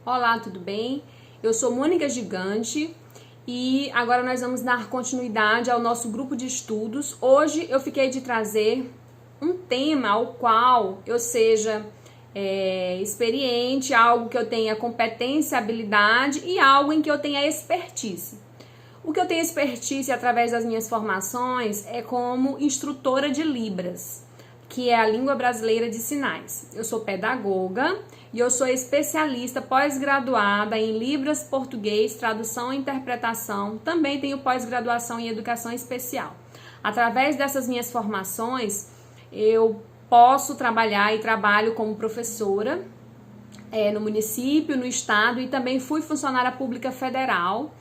Olá, tudo bem? Eu sou Mônica Gigante e agora nós vamos dar continuidade ao nosso grupo de estudos. Hoje eu fiquei de trazer um tema ao qual eu seja experiente, algo que eu tenha competência, habilidade e algo em que eu tenha expertise. O que eu tenho expertise através das minhas formações é como instrutora de Libras, que é a língua brasileira de sinais. Eu sou pedagoga e eu sou especialista pós-graduada em Libras, português, tradução e interpretação. Também tenho pós-graduação em educação especial. Através dessas minhas formações, eu posso trabalhar e trabalho como professora no município, no estado, e também fui funcionária pública federal.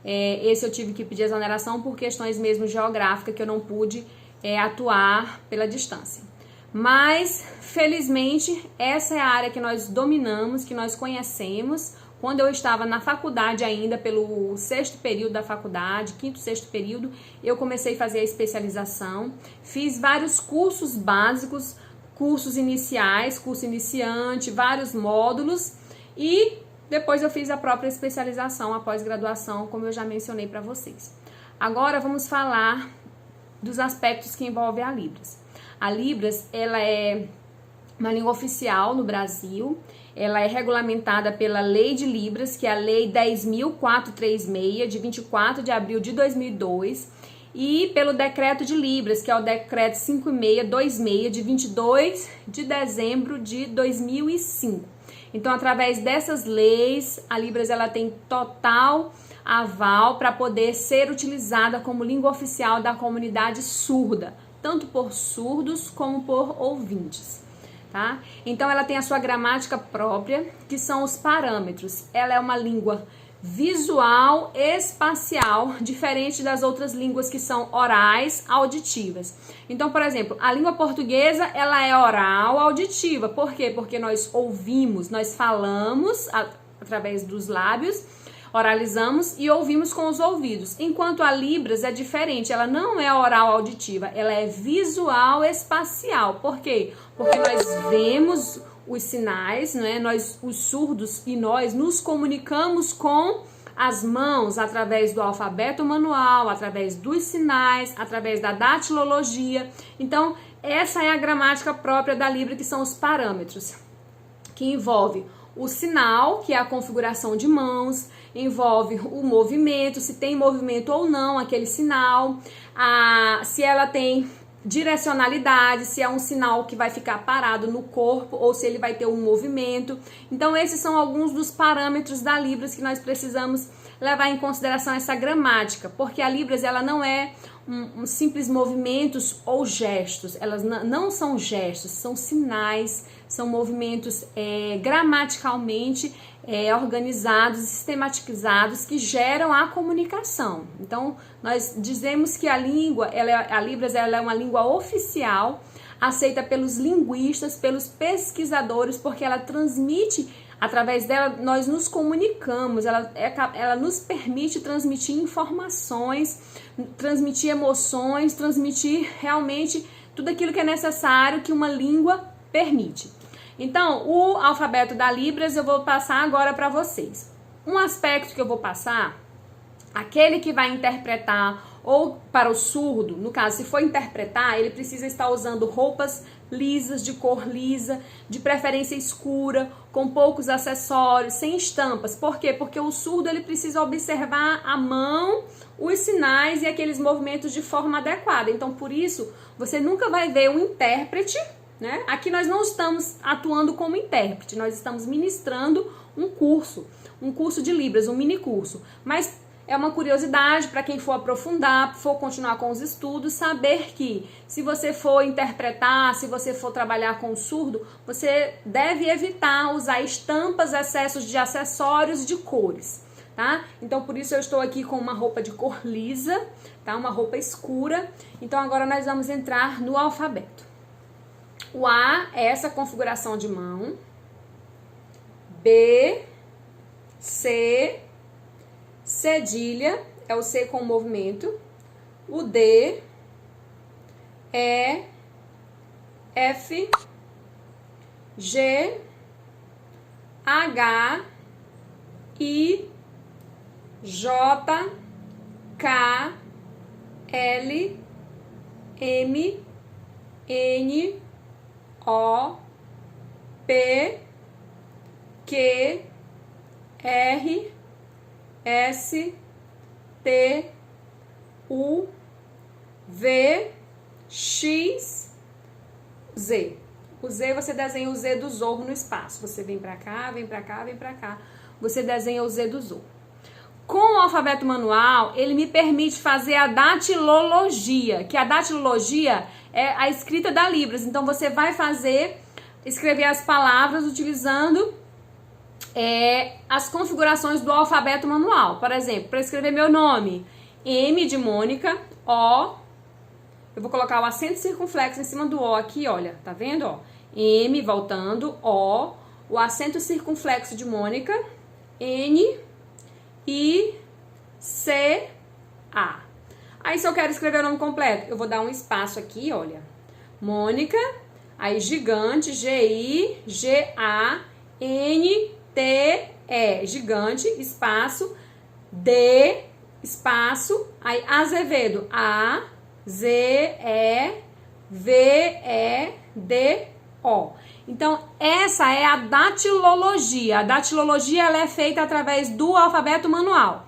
Esse eu tive que pedir exoneração por questões mesmo geográficas, que eu não pude atuar pela distância. Mas, felizmente, essa é a área que nós dominamos, que nós conhecemos. Quando eu estava na faculdade ainda, pelo sexto período da faculdade, quinto, sexto período, eu comecei a fazer a especialização. Fiz vários cursos básicos, cursos iniciais, curso iniciante, vários módulos. E depois eu fiz a própria especialização, a pós-graduação, como eu já mencionei para vocês. Agora vamos falar dos aspectos que envolvem a Libras. A Libras, ela é uma língua oficial no Brasil, ela é regulamentada pela Lei de Libras, que é a Lei 10.436, de 24 de abril de 2002, e pelo Decreto de Libras, que é o Decreto 5626, de 22 de dezembro de 2005. Então, através dessas leis, a Libras ela tem total aval para poder ser utilizada como língua oficial da comunidade surda, tanto por surdos como por ouvintes, tá? Então ela tem a sua gramática própria, que são os parâmetros. Ela é uma língua visual espacial, diferente das outras línguas que são orais, auditivas. Então, por exemplo, a língua portuguesa, ela é oral, auditiva. Por quê? Porque nós ouvimos, nós falamos através dos lábios, oralizamos e ouvimos com os ouvidos. Enquanto a Libras é diferente, ela não é oral auditiva, ela é visual espacial. Por quê? Porque nós vemos os sinais, né? Nós, os surdos, e nós nos comunicamos com as mãos através do alfabeto manual, através dos sinais, através da datilologia. Então, essa é a gramática própria da Libra, que são os parâmetros, que envolve o sinal, que é a configuração de mãos, envolve o movimento, se tem movimento ou não aquele sinal, se ela tem direcionalidade, se é um sinal que vai ficar parado no corpo ou se ele vai ter um movimento. Então esses são alguns dos parâmetros da Libras que nós precisamos levar em consideração essa gramática, porque a Libras ela não é um simples movimentos ou gestos, elas não são gestos, são sinais, são movimentos gramaticalmente organizados, sistematizados, que geram a comunicação. Então, nós dizemos que a língua, a Libras, ela é uma língua oficial, aceita pelos linguistas, pelos pesquisadores, porque ela transmite, através dela, nós nos comunicamos, ela nos permite transmitir informações, transmitir emoções, transmitir realmente tudo aquilo que é necessário que uma língua permite. Então, o alfabeto da Libras eu vou passar agora para vocês. Um aspecto que eu vou passar, aquele que vai interpretar ou para o surdo, no caso, se for interpretar, ele precisa estar usando roupas lisas, de cor lisa, de preferência escura, com poucos acessórios, sem estampas. Por quê? Porque o surdo ele precisa observar a mão, os sinais e aqueles movimentos de forma adequada. Então, por isso, você nunca vai ver um intérprete, né? Aqui nós não estamos atuando como intérprete, nós estamos ministrando um curso de Libras, um mini curso. Mas é uma curiosidade para quem for aprofundar, for continuar com os estudos, saber que se você for interpretar, se você for trabalhar com o surdo, você deve evitar usar estampas, excessos de acessórios, de cores, tá? Então, por isso eu estou aqui com uma roupa de cor lisa, tá? Uma roupa escura. Então, agora nós vamos entrar no alfabeto. O A é essa configuração de mão. B, C, cedilha é o C com movimento. O D, E, F, G, H, I, J, K, L, M, N, O, P, Q, R, S, T, U, V, X, Z. O Z, você desenha o Z do Zorro no espaço. Você vem pra cá, vem pra cá, vem pra cá. Você desenha o Z do Zorro. Com o alfabeto manual, ele me permite fazer a datilologia, que a datilologia é a escrita da Libras. Então, você vai escrever as palavras utilizando as configurações do alfabeto manual. Por exemplo, para escrever meu nome, M de Mônica, O, eu vou colocar o acento circunflexo em cima do O aqui, olha, tá vendo, ó? M, voltando, O, o acento circunflexo de Mônica, N, I, C, A. Aí, se eu quero escrever o nome completo, eu vou dar um espaço aqui, olha. Mônica, aí gigante, G-I, G-A, N, T-E, gigante, espaço, D, espaço, aí Azevedo, A, Z-E, V-E-D-O. Então, essa é a datilologia. A datilologia ela é feita através do alfabeto manual.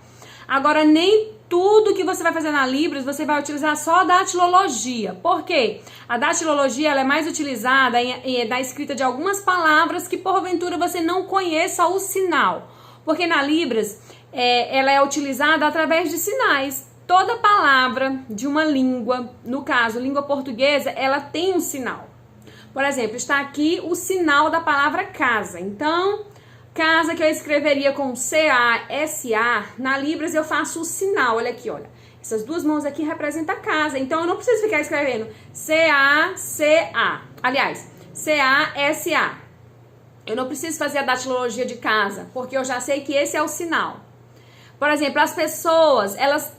Agora, nem tudo que você vai fazer na Libras, você vai utilizar só a datilologia. Por quê? A datilologia ela é mais utilizada na escrita de algumas palavras que, porventura, você não conheça o sinal. Porque na Libras, ela é utilizada através de sinais. Toda palavra de uma língua, no caso, língua portuguesa, ela tem um sinal. Por exemplo, está aqui o sinal da palavra casa. Então, casa que eu escreveria com C-A-S-A, na Libras eu faço o sinal, olha aqui, olha. Essas duas mãos aqui representam a casa, então eu não preciso ficar escrevendo C-A-C-A. Aliás, C-A-S-A. Eu não preciso fazer a datilologia de casa, porque eu já sei que esse é o sinal. Por exemplo, as pessoas, elas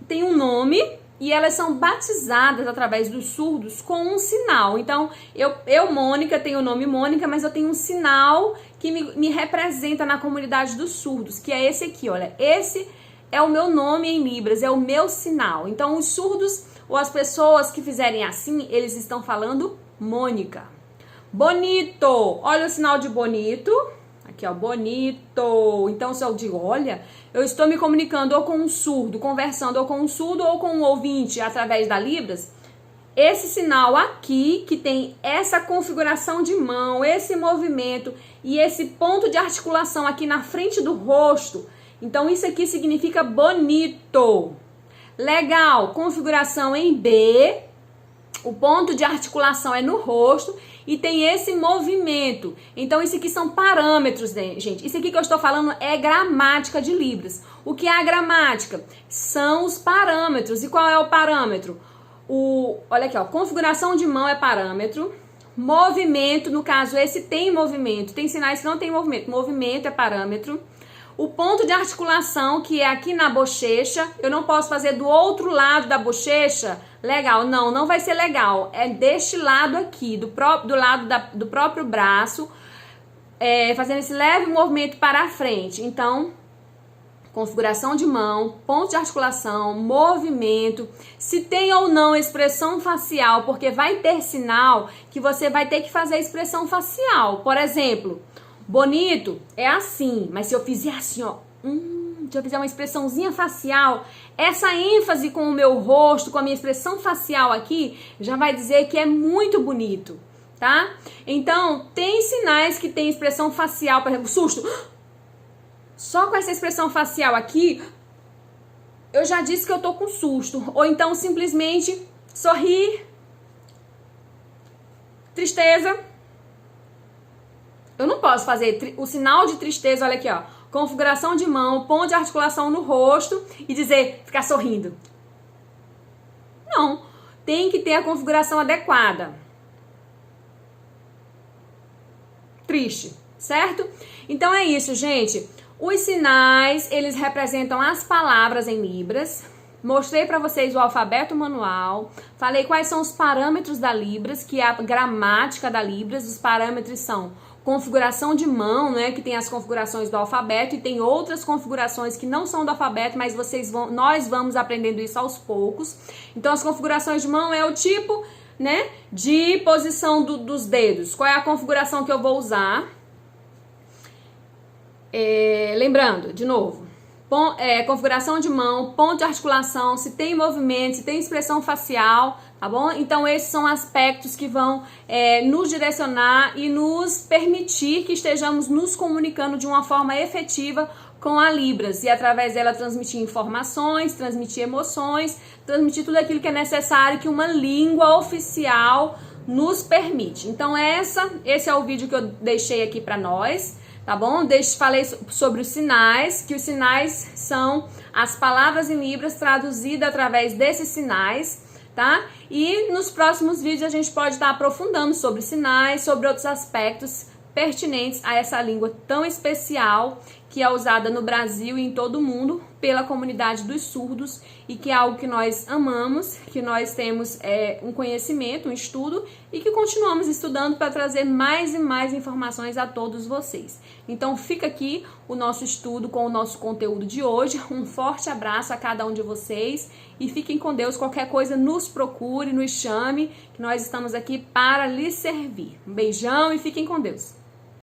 têm um nome e elas são batizadas através dos surdos com um sinal. Então, eu Mônica, tenho o nome Mônica, mas eu tenho um sinal que me representa na comunidade dos surdos, que é esse aqui, olha. Esse é o meu nome em Libras, é o meu sinal. Então, os surdos ou as pessoas que fizerem assim, eles estão falando Mônica. Bonito, olha o sinal de bonito. Aqui, ó, bonito. Então, se eu digo, olha, eu estou me comunicando ou com um surdo, conversando ou com um surdo ou com um ouvinte através da Libras, esse sinal aqui, que tem essa configuração de mão, esse movimento e esse ponto de articulação aqui na frente do rosto, então isso aqui significa bonito. Legal, configuração em B, o ponto de articulação é no rosto e tem esse movimento. Então, isso aqui são parâmetros, né, gente? Isso aqui que eu estou falando é gramática de Libras. O que é a gramática? São os parâmetros. E qual é o parâmetro? Olha aqui, ó, configuração de mão é parâmetro. Movimento, no caso, esse tem movimento. Tem sinais que não tem movimento. Movimento é parâmetro. O ponto de articulação, que é aqui na bochecha, eu não posso fazer do outro lado da bochecha. Legal, não vai ser legal. É deste lado aqui, do lado do próprio braço, fazendo esse leve movimento para a frente. Então, configuração de mão, ponto de articulação, movimento, se tem ou não expressão facial, porque vai ter sinal que você vai ter que fazer expressão facial. Por exemplo, bonito é assim, mas se eu fizer assim, ó, se eu fizer uma expressãozinha facial, essa ênfase com o meu rosto, com a minha expressão facial aqui, já vai dizer que é muito bonito, tá? Então, tem sinais que tem expressão facial, por exemplo, susto. Só com essa expressão facial aqui, eu já disse que eu tô com susto. Ou então, simplesmente, sorrir, tristeza. Eu não posso fazer o sinal de tristeza, olha aqui, ó. Configuração de mão, ponto de articulação no rosto e ficar sorrindo. Não, tem que ter a configuração adequada. Triste, certo? Então é isso, gente. Os sinais, eles representam as palavras em Libras. Mostrei para vocês o alfabeto manual. Falei quais são os parâmetros da Libras, que é a gramática da Libras. Os parâmetros são configuração de mão, né, que tem as configurações do alfabeto e tem outras configurações que não são do alfabeto, mas nós vamos aprendendo isso aos poucos. Então as configurações de mão é o tipo, né, de posição dos dedos. Qual é a configuração que eu vou usar? Lembrando, de novo, configuração de mão, ponto de articulação, se tem movimento, se tem expressão facial, tá bom? Então esses são aspectos que vão nos direcionar e nos permitir que estejamos nos comunicando de uma forma efetiva com a Libras e através dela transmitir informações, transmitir emoções, transmitir tudo aquilo que é necessário que uma língua oficial nos permite. Então esse é o vídeo que eu deixei aqui para nós. Tá bom? Falei sobre os sinais, que os sinais são as palavras em Libras traduzidas através desses sinais, tá? E nos próximos vídeos a gente pode estar aprofundando sobre sinais, sobre outros aspectos pertinentes a essa língua tão especial que é usada no Brasil e em todo o mundo pela comunidade dos surdos e que é algo que nós amamos, que nós temos um conhecimento, um estudo e que continuamos estudando para trazer mais e mais informações a todos vocês. Então fica aqui o nosso estudo com o nosso conteúdo de hoje. Um forte abraço a cada um de vocês e fiquem com Deus. Qualquer coisa nos procure, nos chame, que nós estamos aqui para lhes servir. Um beijão e fiquem com Deus.